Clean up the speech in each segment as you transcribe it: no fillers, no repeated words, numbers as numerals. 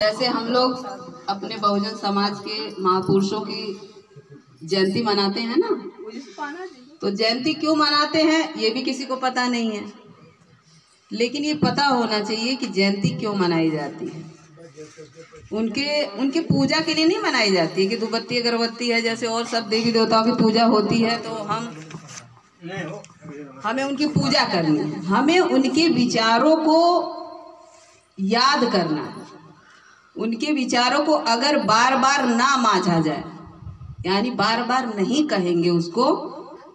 जैसे हम लोग अपने बहुजन समाज के महापुरुषों की जयंती मनाते हैं ना, तो जयंती क्यों मनाते हैं ये भी किसी को पता नहीं है, लेकिन ये पता होना चाहिए कि जयंती क्यों मनाई जाती है। उनके पूजा के लिए नहीं मनाई जाती है कि धूपबत्ती अगरबत्ती है, जैसे और सब देवी देवताओं की पूजा होती है तो हमें उनकी पूजा करनी है। हमें उनके विचारों को याद करना है। उनके विचारों को अगर बार बार ना मांझा जाए, यानी बार बार नहीं कहेंगे उसको,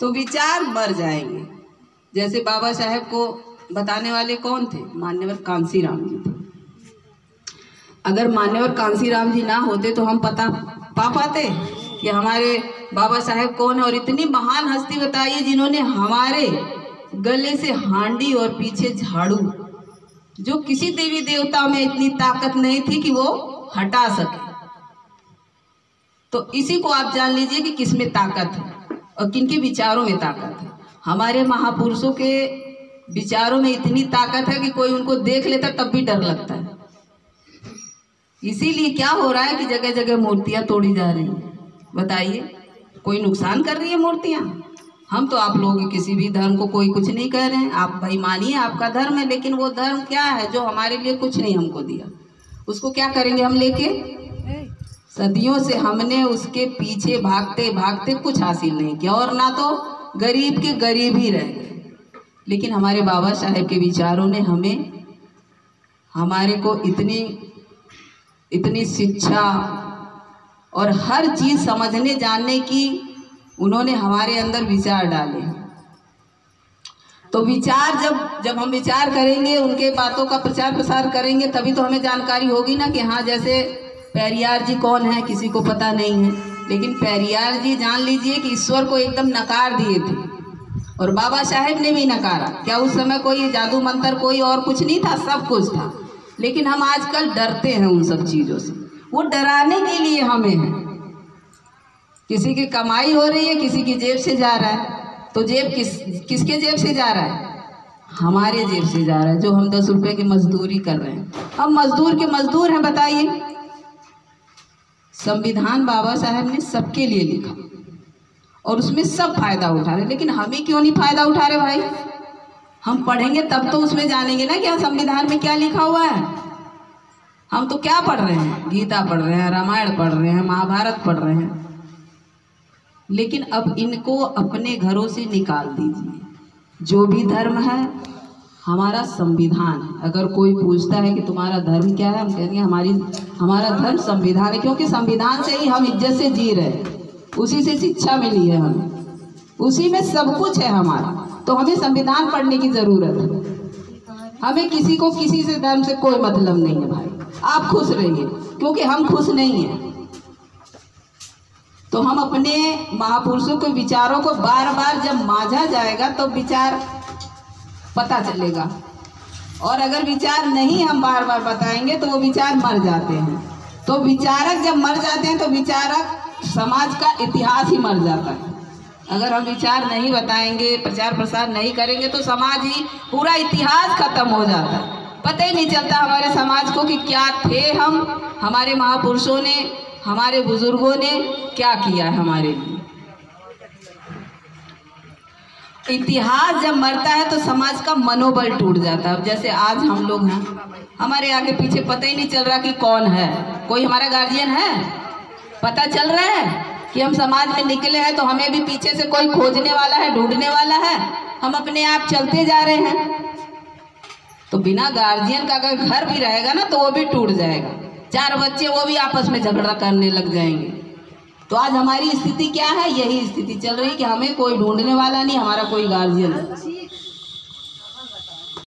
तो विचार मर जाएंगे। जैसे बाबा साहेब को बताने वाले कौन थे? मान्यवर कांसीराम जी थे। अगर मान्यवर कांसीराम जी ना होते तो हम पता पा पाते कि हमारे बाबा साहेब कौन है। और इतनी महान हस्ती बताइए जिन्होंने हमारे गले से हांडी और पीछे झाड़ू, जो किसी देवी देवता में इतनी ताकत नहीं थी कि वो हटा सके। तो इसी को आप जान लीजिए कि किसमें ताकत है और किनके विचारों में ताकत है। हमारे महापुरुषों के विचारों में इतनी ताकत है कि कोई उनको देख लेता तब भी डर लगता है। इसीलिए क्या हो रहा है कि जगह जगह मूर्तियां तोड़ी जा रही हैं। बताइए, कोई नुकसान कर रही है मूर्तियां? हम तो आप लोगों के किसी भी धर्म को कोई कुछ नहीं कह रहे हैं, आप भाई मानिए आपका धर्म है, लेकिन वो धर्म क्या है जो हमारे लिए कुछ नहीं हमको दिया, उसको क्या करेंगे हम लेके? सदियों से हमने उसके पीछे भागते भागते कुछ हासिल नहीं किया और ना तो गरीब के गरीब ही रह गए। लेकिन हमारे बाबा साहेब के विचारों ने हमारे को इतनी शिक्षा और हर चीज समझने जानने की उन्होंने हमारे अंदर विचार डाले। तो विचार जब हम विचार करेंगे, उनके बातों का प्रचार प्रसार करेंगे, तभी तो हमें जानकारी होगी ना कि हाँ, जैसे पेरियार जी कौन है किसी को पता नहीं है, लेकिन पेरियार जी जान लीजिए कि ईश्वर को एकदम नकार दिए थे और बाबा साहेब ने भी नकारा। क्या उस समय कोई जादू मंत्र कोई और कुछ नहीं था? सब कुछ था। लेकिन हम आजकल डरते हैं उन सब चीज़ों से। वो डराने के लिए हमें है। किसी की कमाई हो रही है, किसी की जेब से जा रहा है, तो जेब किसके जेब से जा रहा है? हमारे जेब से जा रहा है, जो हम 10 रुपए की मजदूरी कर रहे हैं। हम मजदूर के मजदूर हैं। बताइए, संविधान बाबा साहब ने सबके लिए लिखा और उसमें सब फायदा उठा रहे, लेकिन हमें क्यों नहीं फायदा उठा रहे भाई? हम पढ़ेंगे तब तो उसमें जानेंगे ना कि हाँ, संविधान में क्या लिखा हुआ है। हम तो क्या पढ़ रहे हैं? गीता पढ़ रहे हैं, रामायण पढ़ रहे हैं, महाभारत पढ़ रहे हैं। लेकिन अब इनको अपने घरों से निकाल दीजिए। जो भी धर्म है, हमारा संविधान है। अगर कोई पूछता है कि तुम्हारा धर्म क्या है, हम कहेंगे हमारा धर्म संविधान है, क्योंकि संविधान से ही हम इज्जत से जी रहे हैं, उसी से शिक्षा मिली है हमें, उसी में सब कुछ है हमारा। तो हमें संविधान पढ़ने की जरूरत है। हमें किसी को किसी से धर्म से कोई मतलब नहीं है भाई। आप खुश रहिए, क्योंकि हम खुश नहीं हैं। तो हम अपने महापुरुषों के विचारों को बार बार जब मांझा जाएगा तो विचार पता चलेगा, और अगर विचार नहीं हम बार बार बताएंगे तो वो विचार मर जाते हैं। तो विचारक जब मर जाते हैं तो विचारक समाज का इतिहास ही मर जाता है। अगर हम विचार नहीं बताएंगे, प्रचार प्रसार नहीं करेंगे, तो समाज ही पूरा इतिहास खत्म हो जाता है। पता ही नहीं चलता हमारे समाज को कि क्या थे हम, हमारे महापुरुषों ने, हमारे बुजुर्गों ने क्या किया है हमारे लिए। इतिहास जब मरता है तो समाज का मनोबल टूट जाता है। अब जैसे आज हम लोग हैं, हमारे आगे पीछे पता ही नहीं चल रहा कि कौन है। कोई हमारा गार्जियन है? पता चल रहा है कि हम समाज में निकले हैं तो हमें भी पीछे से कोई खोजने वाला है, ढूंढने वाला है। हम अपने आप चलते जा रहे हैं। तो बिना गार्जियन का अगर घर भी रहेगा ना तो वो भी टूट जाएगा। 4 बच्चे वो भी आपस में झगड़ा करने लग जाएंगे। तो आज हमारी स्थिति क्या है? यही स्थिति चल रही कि हमें कोई ढूंढने वाला नहीं, हमारा कोई गार्जियन नहीं।